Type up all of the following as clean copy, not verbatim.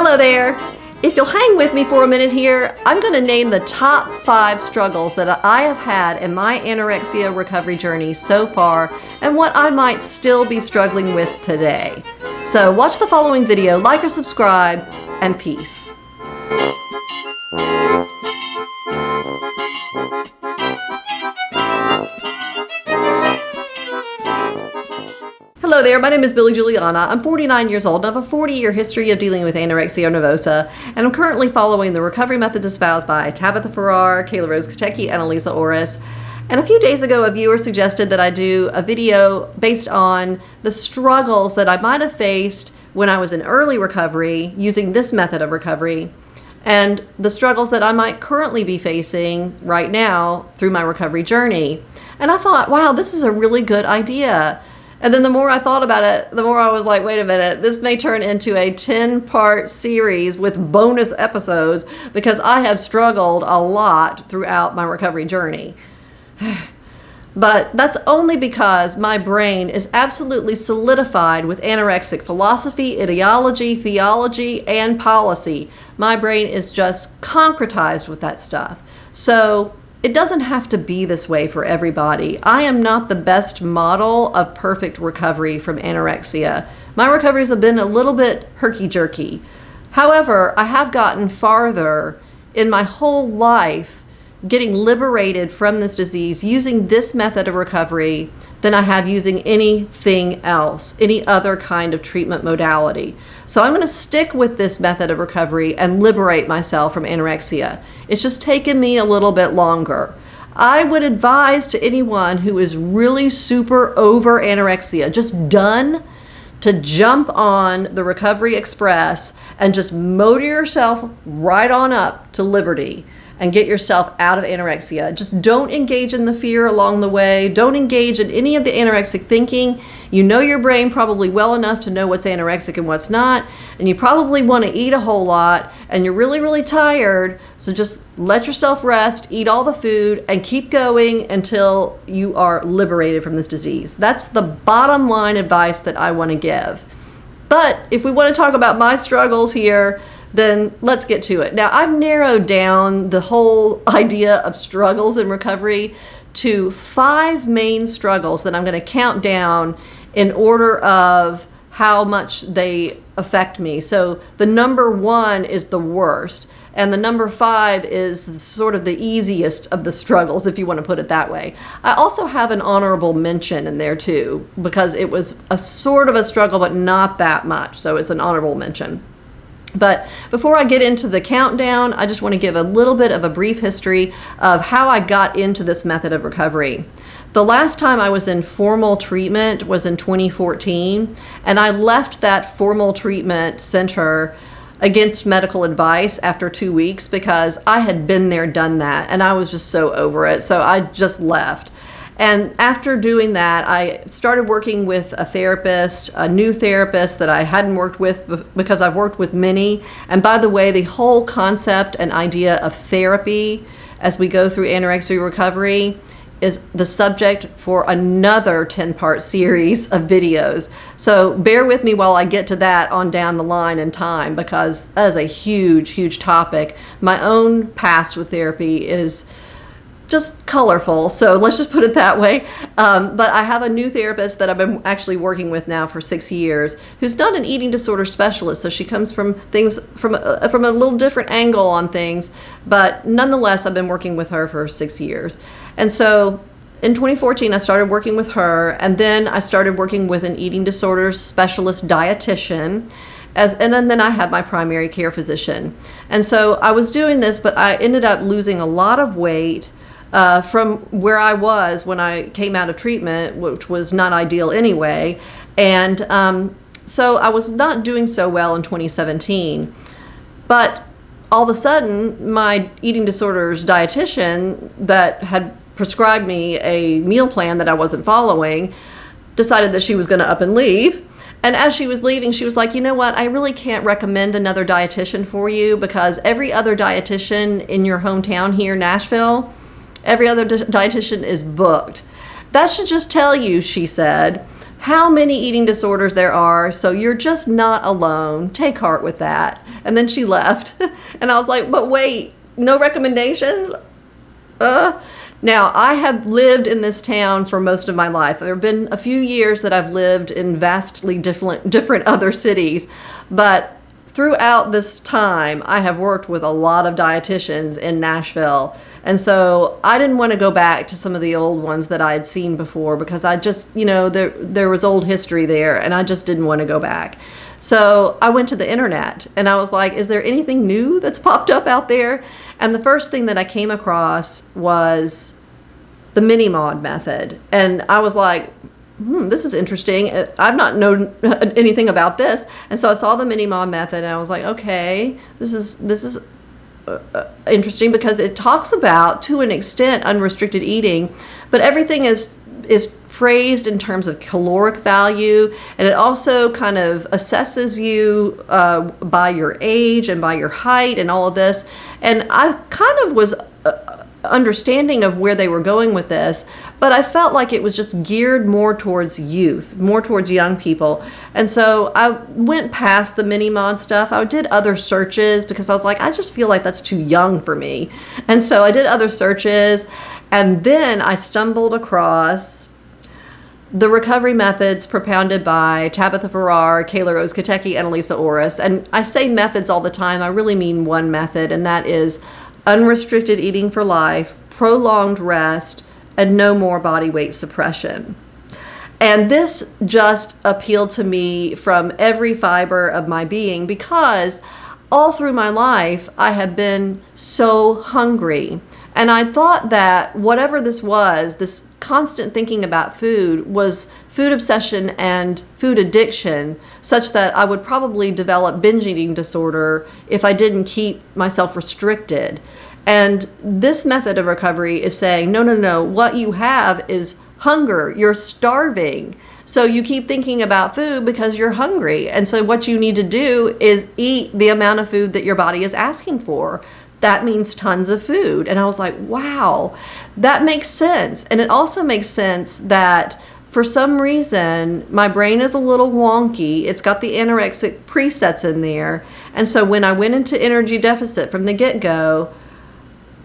Hello there! If you'll hang with me for a minute here, I'm going to name the top 5 struggles that I have had in my anorexia recovery journey so far and what I might still be struggling with today. So watch the following video, like or subscribe, and peace. Hello there, my name is Billy Juliana. I'm 49 years old and I have a 40-year history of dealing with anorexia nervosa, and I'm currently following the recovery methods espoused by Tabitha Farrar, Kayla Rose Kotecki, and Elisa Oras. And a few days ago, a viewer suggested that I do a video based on the struggles that I might have faced when I was in early recovery using this method of recovery, and the struggles that I might currently be facing right now through my recovery journey. And I thought, wow, this is a really good idea. And then the more I thought about it, the more I was like, wait a minute, this may turn into a 10-part series with bonus episodes because I have struggled a lot throughout my recovery journey. But that's only because my brain is absolutely solidified with anorexic philosophy, ideology, theology, and policy. My brain is just concretized with that stuff. So it doesn't have to be this way for everybody. I am not the best model of perfect recovery from anorexia. My recoveries have been a little bit herky-jerky. However, I have gotten farther in my whole life getting liberated from this disease using this method of recovery than I have using anything else, any other kind of treatment modality. So I'm going to stick with this method of recovery and liberate myself from anorexia. It's just taken me a little bit longer. I would advise to anyone who is really super over anorexia, just done, to jump on the Recovery Express and just motor yourself right on up to liberty and get yourself out of anorexia. Just don't engage in the fear along the way. Don't engage in any of the anorexic thinking. You know your brain probably well enough to know what's anorexic and what's not, and you probably want to eat a whole lot, and you're really, really tired, so just let yourself rest, eat all the food, and keep going until you are liberated from this disease. That's the bottom line advice that I want to give. But if we want to talk about my struggles here, then let's get to it. Now, I've narrowed down the whole idea of struggles in recovery to 5 main struggles that I'm going to count down in order of how much they affect me. So the number 1 is the worst, and the number 5 is sort of the easiest of the struggles, if you want to put it that way. I also have an honorable mention in there too, because it was a sort of a struggle, but not that much. So it's an honorable mention. But before I get into the countdown, I just want to give a little bit of a brief history of how I got into this method of recovery. The last time I was in formal treatment was in 2014, and I left that formal treatment center against medical advice after 2 weeks because I had been there, done that, and I was just so over it, so I just left. And after doing that, I started working with a therapist, a new therapist that I hadn't worked with because I've worked with many. And by the way, the whole concept and idea of therapy as we go through anorexia recovery is the subject for another 10-part series of videos. So bear with me while I get to that on down the line in time, because that is a huge, huge topic. My own past with therapy is just colorful, so let's just put it that way. But I have a new therapist that I've been actually working with now for 6 years, who's not an eating disorder specialist, so she comes from things from a little different angle on things, but nonetheless, I've been working with her for 6 years. And so in 2014, I started working with her, and then I started working with an eating disorders specialist dietitian, and then I had my primary care physician. And so I was doing this, but I ended up losing a lot of weight from where I was when I came out of treatment, which was not ideal anyway. And so I was not doing so well in 2017. But all of a sudden, my eating disorders dietitian that had prescribed me a meal plan that I wasn't following decided that she was going to up and leave. And as she was leaving, she was like, you know what, I really can't recommend another dietitian for you because every other dietitian in your hometown here, Nashville, every other dietitian is booked. That should just tell you, she said, how many eating disorders there are, so you're just not alone. Take heart with that. And then she left. And I was like, but wait, no recommendations? Now, I have lived in this town for most of my life. There have been a few years that I've lived in vastly different other cities, but throughout this time, I have worked with a lot of dietitians in Nashville. And so I didn't want to go back to some of the old ones that I had seen before because I just, there was old history there and I just didn't want to go back. So I went to the internet and I was like, is there anything new that's popped up out there? And the first thing that I came across was the mini-mod method. And I was like, this is interesting. I've not known anything about this. And so I saw the mini-mod method and I was like, okay, this is interesting because it talks about, to an extent, unrestricted eating, but everything is phrased in terms of caloric value, and it also kind of assesses you by your age and by your height and all of this. And I kind of was understanding of where they were going with this, but I felt like it was just geared more towards youth, more towards young people. And so I went past the mini mod stuff. I did other searches because I was like, I just feel like that's too young for me. And so I did other searches, and then I stumbled across the recovery methods propounded by Tabitha Farrar, Kayla Rose Kotecki, and Elisa Oras. And I say methods all the time. I really mean one method, and that is unrestricted eating for life, prolonged rest, and no more body weight suppression. And this just appealed to me from every fiber of my being because all through my life, I have been so hungry. And I thought that whatever this was, this constant thinking about food, was food obsession and food addiction, such that I would probably develop binge eating disorder if I didn't keep myself restricted. And this method of recovery is saying, no, what you have is hunger. You're starving. So you keep thinking about food because you're hungry. And so what you need to do is eat the amount of food that your body is asking for. That means tons of food. And I was like, wow, that makes sense. And it also makes sense that for some reason, my brain is a little wonky. It's got the anorexic presets in there. And so when I went into energy deficit from the get-go,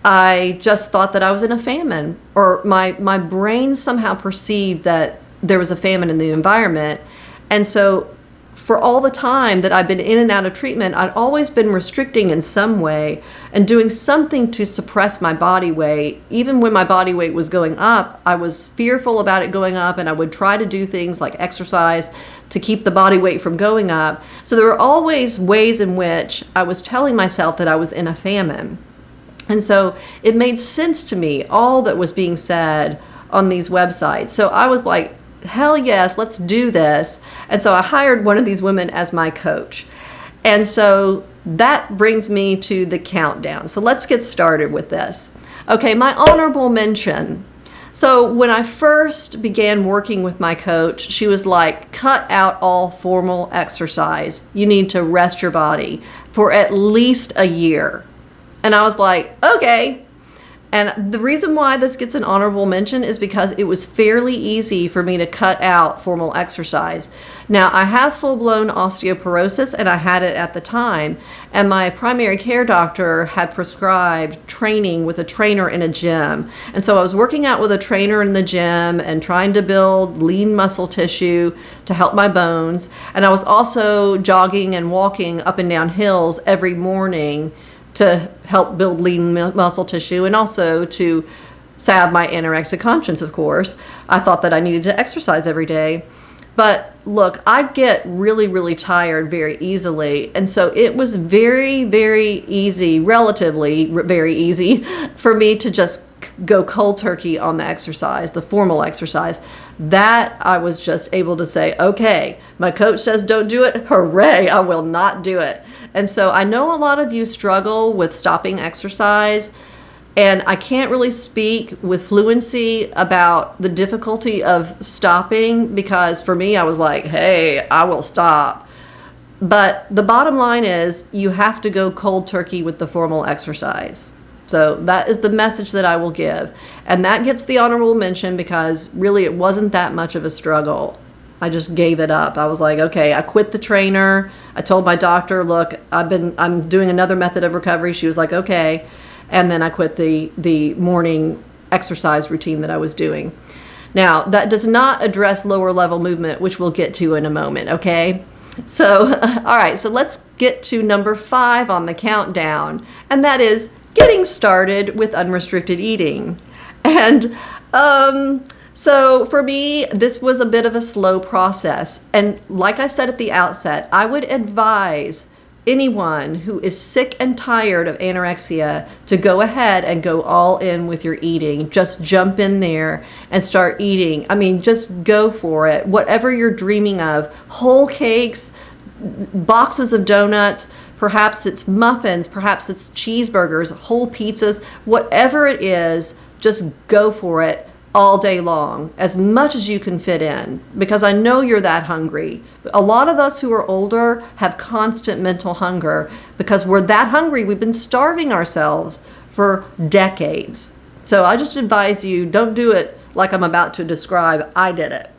I just thought that I was in a famine, or my brain somehow perceived that there was a famine in the environment. And so for all the time that I've been in and out of treatment, I'd always been restricting in some way and doing something to suppress my body weight. Even when my body weight was going up, I was fearful about it going up, and I would try to do things like exercise to keep the body weight from going up. So there were always ways in which I was telling myself that I was in a famine. And so it made sense to me, all that was being said on these websites. So I was like, hell yes, let's do this. And so I hired one of these women as my coach. And so that brings me to the countdown. So let's get started with this. Okay, my honorable mention. So when I first began working with my coach, she was like, cut out all formal exercise. You need to rest your body for at least a year. And I was like, okay. And the reason why this gets an honorable mention is because it was fairly easy for me to cut out formal exercise. Now, I have full-blown osteoporosis, and I had it at the time. And my primary care doctor had prescribed training with a trainer in a gym. And so I was working out with a trainer in the gym and trying to build lean muscle tissue to help my bones. And I was also jogging and walking up and down hills every morning to help build lean muscle tissue, and also to salve my anorexic conscience, of course. I thought that I needed to exercise every day. But look, I get really, really tired very easily. And so it was very, very easy, relatively very easy, for me to just go cold turkey on the exercise, the formal exercise. That I was just able to say, okay, my coach says don't do it. Hooray, I will not do it. And so I know a lot of you struggle with stopping exercise, and I can't really speak with fluency about the difficulty of stopping, because for me, I was like, hey, I will stop. But the bottom line is you have to go cold turkey with the formal exercise. So that is the message that I will give. And that gets the honorable mention because really it wasn't that much of a struggle. I just gave it up. I was like, okay, I quit the trainer. I told my doctor, look, I'm doing another method of recovery. She was like, okay. And then I quit the morning exercise routine that I was doing. Now, that does not address lower level movement, which we'll get to in a moment, okay? So, all right, so let's get to number 5 on the countdown, and that is getting started with unrestricted eating. And so for me, this was a bit of a slow process. And like I said at the outset, I would advise anyone who is sick and tired of anorexia to go ahead and go all in with your eating. Just jump in there and start eating. I mean, just go for it. Whatever you're dreaming of, whole cakes, boxes of donuts, perhaps it's muffins, perhaps it's cheeseburgers, whole pizzas, whatever it is, just go for it all day long, as much as you can fit in, because I know you're that hungry. A lot of us who are older have constant mental hunger because we're that hungry. We've been starving ourselves for decades. So I just advise you, don't do it like I'm about to describe. I did it.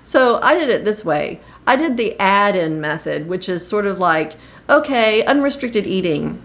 So I did it this way. I did the add-in method, which is sort of like, okay, unrestricted eating.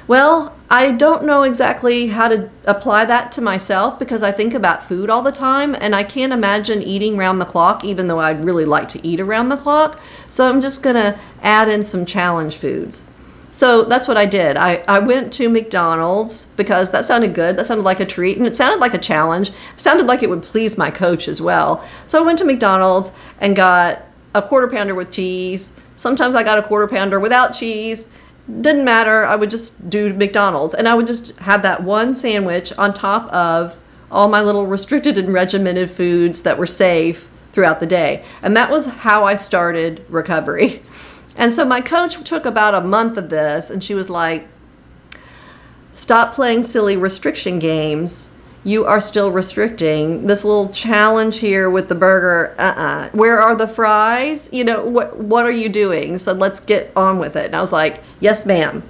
Well, I don't know exactly how to apply that to myself because I think about food all the time and I can't imagine eating round the clock, even though I'd really like to eat around the clock. So I'm just gonna add in some challenge foods. So that's what I did. I went to McDonald's because that sounded good. That sounded like a treat and it sounded like a challenge. It sounded like it would please my coach as well. So I went to McDonald's and got a quarter pounder with cheese. Sometimes I got a quarter pounder without cheese. Didn't matter. I would just do McDonald's and I would just have that one sandwich on top of all my little restricted and regimented foods that were safe throughout the day. And that was how I started recovery. And so my coach took about a month of this and she was like, stop playing silly restriction games. You are still restricting. This little challenge here with the burger, where are the fries? You know, what are you doing? So let's get on with it. And I was like, yes, ma'am.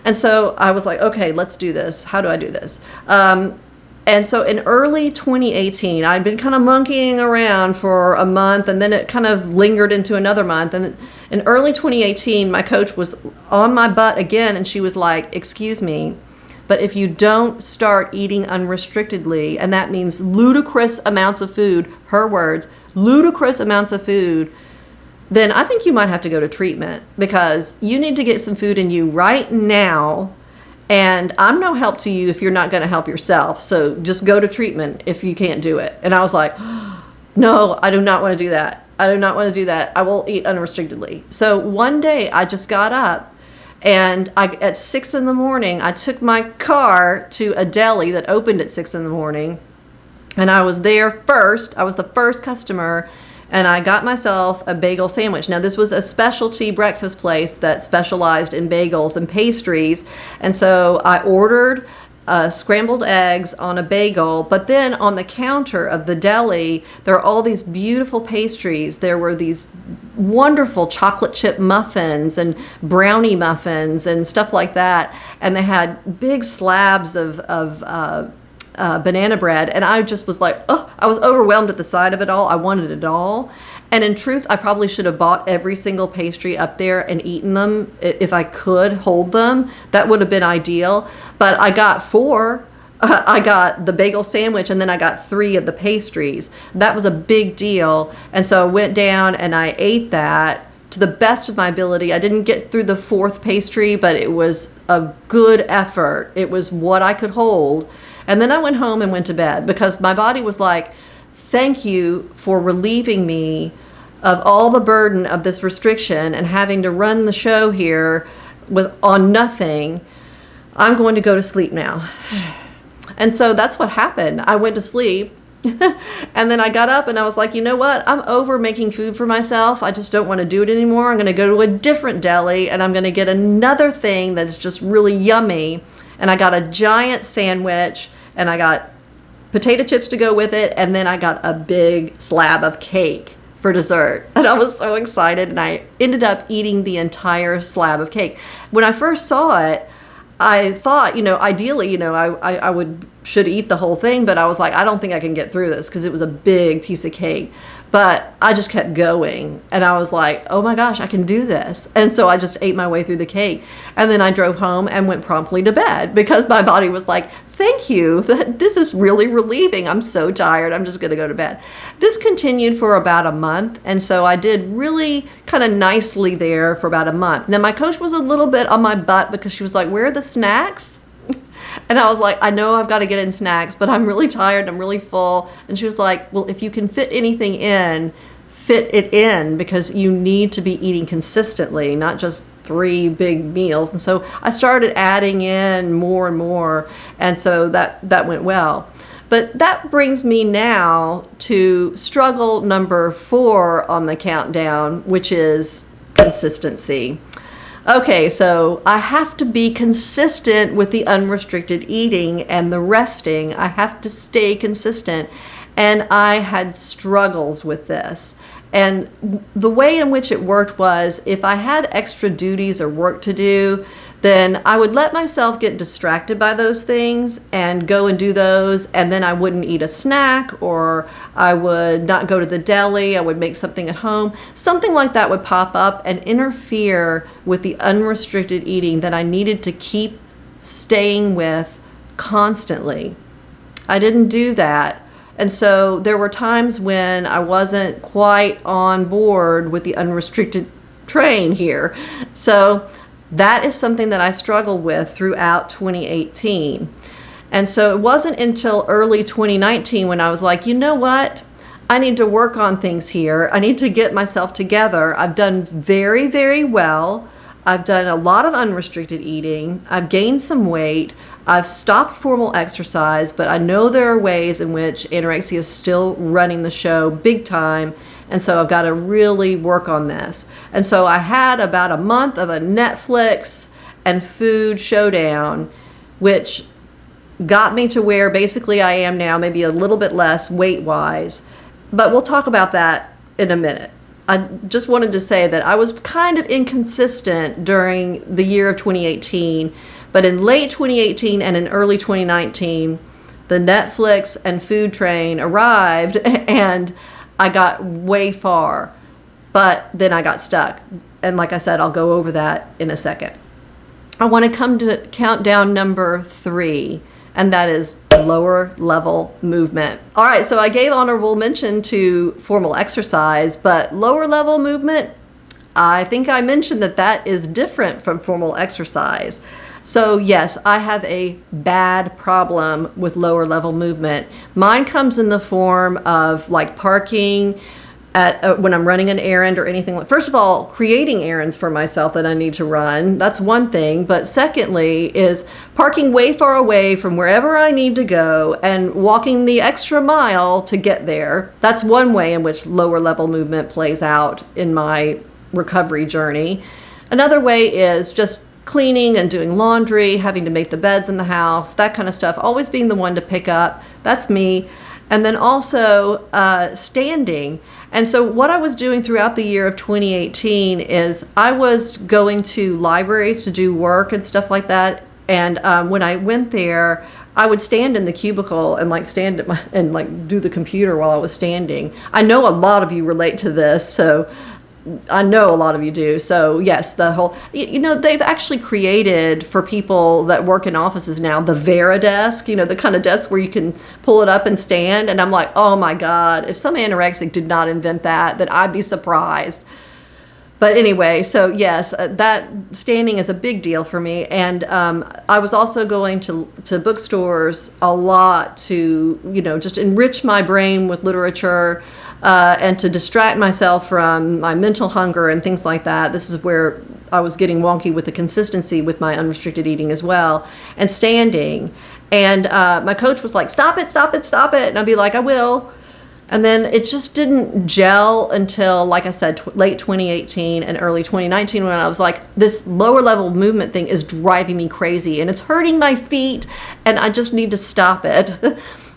And so I was like, okay, let's do this. How do I do this? And so in early 2018, I'd been kind of monkeying around for a month and then it kind of lingered into another month. And in early 2018, my coach was on my butt again and she was like, excuse me, but if you don't start eating unrestrictedly, and that means ludicrous amounts of food, her words, ludicrous amounts of food, then I think you might have to go to treatment because you need to get some food in you right now. And I'm no help to you if you're not going to help yourself. So just go to treatment if you can't do it. And I was like, no, I do not want to do that. I do not want to do that. I will eat unrestrictedly. So one day I just got up. And at 6 in the morning, I took my car to a deli that opened at 6 in the morning. And I was there first. I was the first customer. And I got myself a bagel sandwich. Now, this was a specialty breakfast place that specialized in bagels and pastries. And so I ordered scrambled eggs on a bagel, but then on the counter of the deli, there are all these beautiful pastries. There were these wonderful chocolate chip muffins and brownie muffins and stuff like that. And they had big slabs of banana bread. And I just was like, oh, I was overwhelmed at the sight of it all. I wanted it all. And in truth, I probably should have bought every single pastry up there and eaten them if I could hold them. That would have been ideal. But I got 4. I got the bagel sandwich and then I got 3 of the pastries. That was a big deal. And so I went down and I ate that to the best of my ability. I didn't get through the 4th pastry, but it was a good effort. It was what I could hold. And then I went home and went to bed because my body was like, thank you for relieving me of all the burden of this restriction and having to run the show here on nothing. I'm going to go to sleep now. And so that's what happened. I went to sleep and then I got up and I was like, you know what? I'm over making food for myself. I just don't want to do it anymore. I'm going to go to a different deli and I'm going to get another thing that's just really yummy. And I got a giant sandwich and I got potato chips to go with it, and then I got a big slab of cake for dessert. And I was so excited, and I ended up eating the entire slab of cake. When I first saw it, I thought, ideally, should eat the whole thing, but I was like, I don't think I can get through this because it was a big piece of cake. But I just kept going, and I was like, oh my gosh, I can do this. And so I just ate my way through the cake. And then I drove home and went promptly to bed because my body was like, thank you. This is really relieving. I'm so tired. I'm just going to go to bed. This continued for about a month. And so I did really kind of nicely there for about a month. Now, my coach was a little bit on my butt because she was like, where are the snacks? And I was like, I know I've got to get in snacks, but I'm really tired. I'm really full. And she was like, well, if you can fit anything in, fit it in, because you need to be eating consistently, not just 3 big meals. And so I started adding in more and more. And so that went well. But that brings me now to struggle number 4 on the countdown, which is consistency. Okay, so I have to be consistent with the unrestricted eating and the resting. I have to stay consistent. And I had struggles with this. And the way in which it worked was if I had extra duties or work to do, then I would let myself get distracted by those things and go and do those, and then I wouldn't eat a snack, or I would not go to the deli. I would make something at home. Something like that would pop up and interfere with the unrestricted eating that I needed to keep staying with constantly. I didn't do that. And so there were times when I wasn't quite on board with the unrestricted train here. So that is something that I struggled with throughout 2018. And so it wasn't until early 2019 when I was like, you know what? I need to work on things here. I need to get myself together. I've done very, very well. I've done a lot of unrestricted eating. I've gained some weight. I've stopped formal exercise, but I know there are ways in which anorexia is still running the show big time. And so I've got to really work on this. And so I had about a month of a Netflix and food showdown, which got me to where basically I am now, maybe a little bit less weight-wise. But we'll talk about that in a minute. I just wanted to say that I was kind of inconsistent during the year of 2018, but in late 2018 and in early 2019, the Netflix and food train arrived and I got way far, but then I got stuck. And like I said, I'll go over that in a second. I want to come to countdown number 3, and that is lower level movement. All right, so I gave honorable mention to formal exercise, but lower level movement, I think I mentioned that is different from formal exercise. So yes, I have a bad problem with lower level movement. Mine comes in the form of like parking at when I'm running an errand or anything. Like, first of all, creating errands for myself that I need to run. That's one thing. But secondly is parking way far away from wherever I need to go and walking the extra mile to get there. That's one way in which lower level movement plays out in my recovery journey. Another way is just cleaning and doing laundry, having to make the beds in the house, that kind of stuff, always being the one to pick up. That's me. And then also standing. And so what I was doing throughout the year of 2018 is I was going to libraries to do work and stuff like that. And when I went there, I would stand in the cubicle and like stand at and like do the computer while I was standing. I know a lot of you relate to this, so I know a lot of you do. So yes, the whole, they've actually created for people that work in offices now, the Vera desk, the kind of desk where you can pull it up and stand. And I'm like, oh my God, if some anorexic did not invent that, then I'd be surprised. But anyway, so yes, that standing is a big deal for me. And I was also going to bookstores a lot to, just enrich my brain with literature, and to distract myself from my mental hunger and things like that. This is where I was getting wonky with the consistency with my unrestricted eating as well, and standing. And my coach was like, stop it, stop it, stop it. And I'd be like, I will. And then it just didn't gel until, like I said, late 2018 and early 2019 when I was like, this lower level movement thing is driving me crazy and it's hurting my feet and I just need to stop it.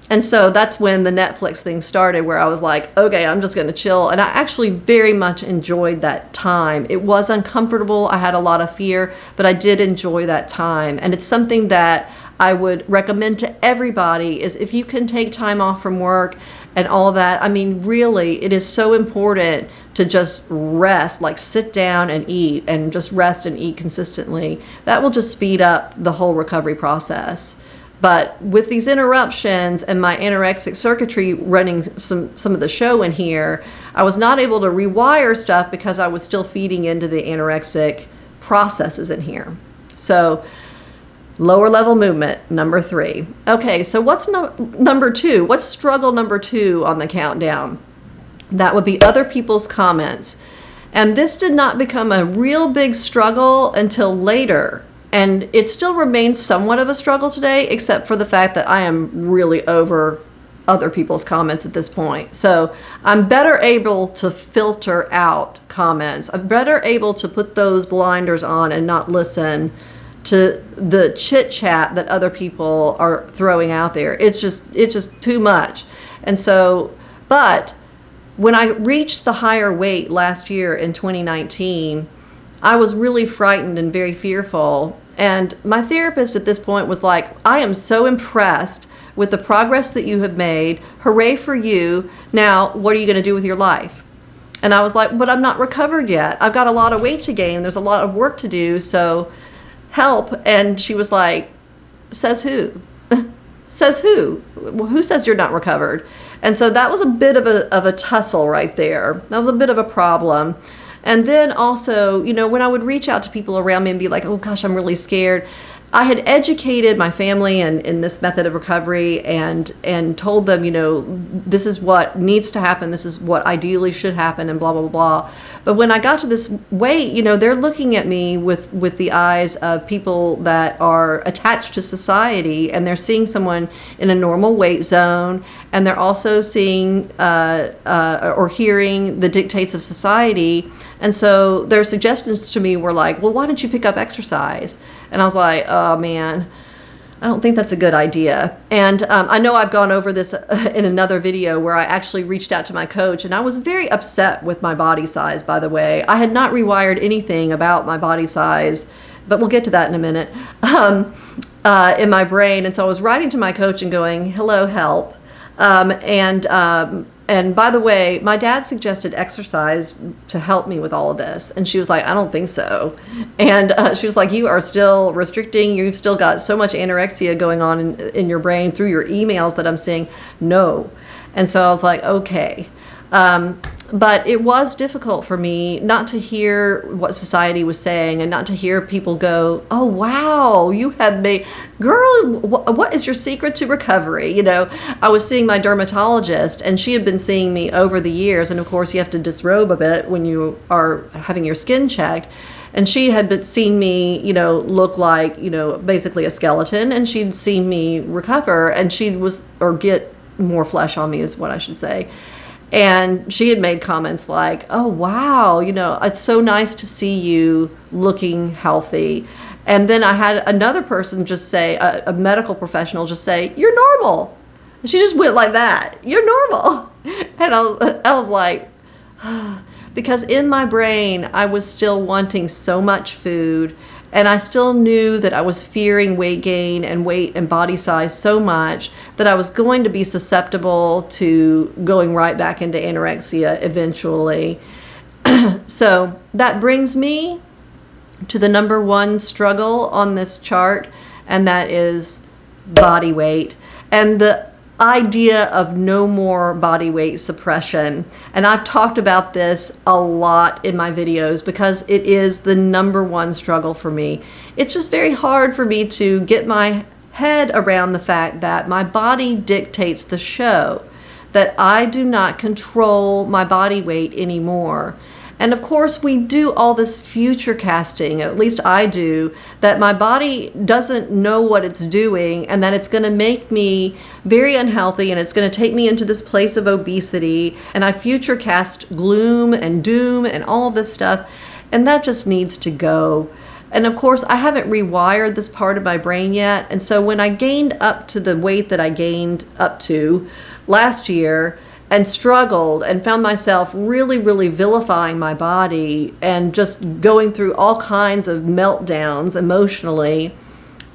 And so that's when the Netflix thing started, where I was like, okay, I'm just going to chill. And I actually very much enjoyed that time. It was uncomfortable. I had a lot of fear, but I did enjoy that time. And it's something that I would recommend to everybody is if you can take time off from work and all that. I mean, really, it is so important to just rest, like sit down and eat, and just rest and eat consistently. That will just speed up the whole recovery process. But with these interruptions and my anorexic circuitry running some of the show in here, I was not able to rewire stuff because I was still feeding into the anorexic processes in here. So lower level movement, number 3. Okay, so what's number 2? What's struggle number 2 on the countdown? That would be other people's comments. And this did not become a real big struggle until later. And it still remains somewhat of a struggle today, except for the fact that I am really over other people's comments at this point. So I'm better able to filter out comments. I'm better able to put those blinders on and not listen to the chit chat that other people are throwing out there. It's just too much. And so, but when I reached the higher weight last year in 2019, I was really frightened and very fearful. And my therapist at this point was like, I am so impressed with the progress that you have made. Hooray for you. Now, what are you going to do with your life? And I was like, but I'm not recovered yet. I've got a lot of weight to gain. There's a lot of work to do. So help. And she was like, says who? Says who? Who says you're not recovered? And so that was a bit of a tussle right there. That was a bit of a problem. And then also, you know, when I would reach out to people around me and be like, oh gosh, I'm really scared, I had educated my family in this method of recovery and told them, you know, this is what needs to happen, this is what ideally should happen, and blah, blah, blah. But when I got to this weight, you know, they're looking at me with the eyes of people that are attached to society, and they're seeing someone in a normal weight zone, and they're also seeing or hearing the dictates of society. And so their suggestions to me were like, well, why don't you pick up exercise? And I was like, oh man, I don't think that's a good idea. And I know I've gone over this in another video where I actually reached out to my coach, and I was very upset with my body size, by the way. I had not rewired anything about my body size, but we'll get to that in a minute, in my brain. And so I was writing to my coach and going, hello, help. And by the way, my dad suggested exercise to help me with all of this. And she was like, I don't think so. And she was like, you are still restricting. You've still got so much anorexia going on in your brain through your emails that I'm seeing. No. And so I was like, okay. But it was difficult for me not to hear what society was saying and not to hear people go, oh, wow, you have made, girl, what is your secret to recovery? You know, I was seeing my dermatologist, and she had been seeing me over the years. And of course, you have to disrobe a bit when you are having your skin checked. And she had seen me, you know, look like, you know, basically a skeleton. And she'd seen me recover, and or get more flesh on me is what I should say. And she had made comments like, oh, wow, you know, it's so nice to see you looking healthy. And then I had another person just say, a medical professional just say, you're normal. And she just went like that, you're normal. And I was like, because in my brain, I was still wanting so much food. And I still knew that I was fearing weight gain and weight and body size so much that I was going to be susceptible to going right back into anorexia eventually. So that brings me to the number 1 struggle on this chart, and that is body weight. And the idea of no more body weight suppression. And I've talked about this a lot in my videos because it is the number 1 struggle for me. It's just very hard for me to get my head around the fact that my body dictates the show, that I do not control my body weight anymore. And of course, we do all this future casting, at least I do, that my body doesn't know what it's doing and that it's going to make me very unhealthy and it's going to take me into this place of obesity. And I future cast gloom and doom and all of this stuff, and that just needs to go. And of course, I haven't rewired this part of my brain yet. And so when I gained up to the weight that I gained up to last year, and struggled and found myself really, really vilifying my body and just going through all kinds of meltdowns emotionally,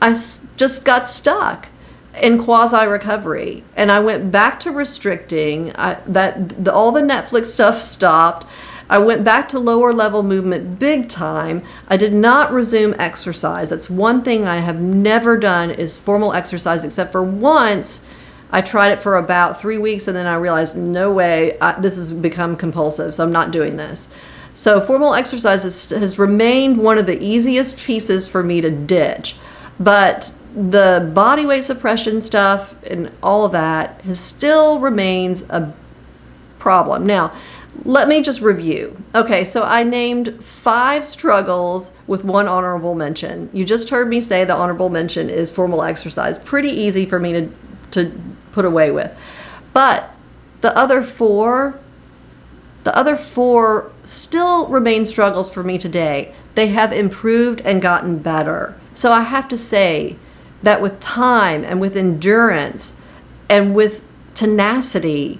I just got stuck. in quasi-recovery. And I went back to restricting. All the Netflix stuff stopped. I went back to lower level movement big time. I did not resume exercise. That's one thing I have never done, is formal exercise, except for once. I tried it for about 3 weeks, and then I realized, no way, this has become compulsive, so I'm not doing this. So formal exercise has remained one of the easiest pieces for me to ditch. But the body weight suppression stuff and all of that still remains a problem. Now, let me just review. Okay, so I named 5 struggles with 1 honorable mention. You just heard me say the honorable mention is formal exercise. Pretty easy for me to put away with. But the other 4 still remain struggles for me today. They have improved and gotten better. So I have to say that with time and with endurance and with tenacity,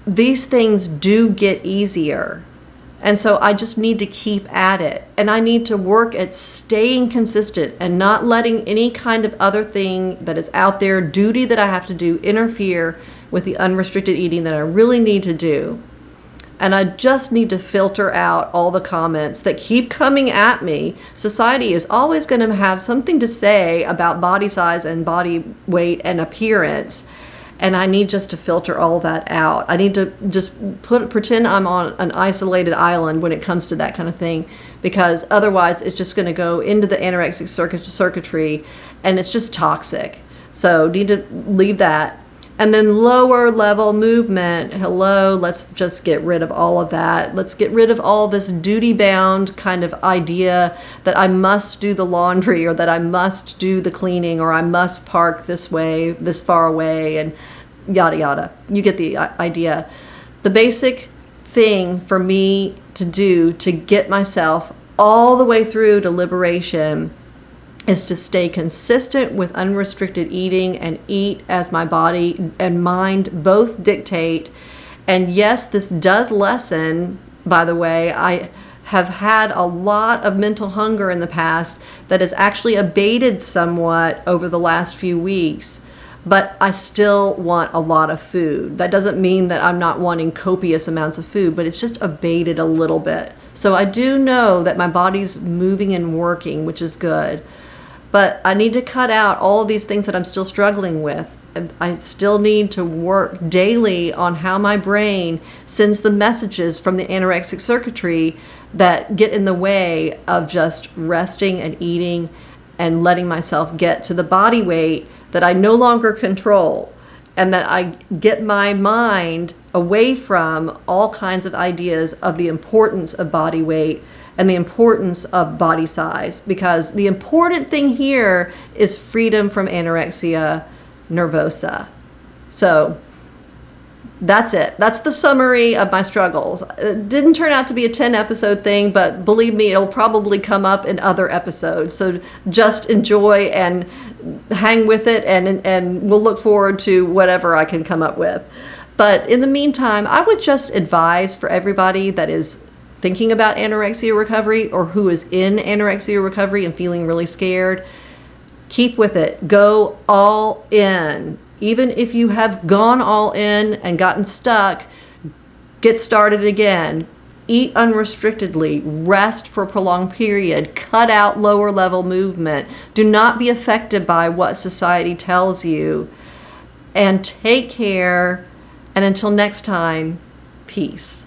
these things do get easier. And so I just need to keep at it. And I need to work at staying consistent and not letting any kind of other thing that is out there, duty that I have to do, interfere with the unrestricted eating that I really need to do. And I just need to filter out all the comments that keep coming at me. Society is always going to have something to say about body size and body weight and appearance. And I need just to filter all that out. I need to just pretend I'm on an isolated island when it comes to that kind of thing, because otherwise it's just going to go into the anorexic circuitry, and it's just toxic. So need to leave that. And then lower level movement. Hello, let's just get rid of all of that. Let's get rid of all this duty bound kind of idea that I must do the laundry, or that I must do the cleaning, or I must park this way, this far away, and yada yada. You get the idea. The basic thing for me to do to get myself all the way through to liberation is to stay consistent with unrestricted eating and eat as my body and mind both dictate. And yes, this does lessen, by the way. I have had a lot of mental hunger in the past that has actually abated somewhat over the last few weeks, but I still want a lot of food. That doesn't mean that I'm not wanting copious amounts of food, but it's just abated a little bit. So I do know that my body's moving and working, which is good. But I need to cut out all of these things that I'm still struggling with. I still need to work daily on how my brain sends the messages from the anorexic circuitry that get in the way of just resting and eating and letting myself get to the body weight that I no longer control, and that I get my mind away from all kinds of ideas of the importance of body weight and the importance of body size, because the important thing here is freedom from anorexia nervosa. So that's it. That's the summary of my struggles. It didn't turn out to be a 10-episode thing, but believe me, it'll probably come up in other episodes. So just enjoy and hang with it, and we'll look forward to whatever I can come up with. But in the meantime, I would just advise for everybody that is thinking about anorexia recovery, or who is in anorexia recovery and feeling really scared, keep with it. Go all in. Even if you have gone all in and gotten stuck, get started again. Eat unrestrictedly. Rest for a prolonged period. Cut out lower level movement. Do not be affected by what society tells you. And take care. And until next time, peace.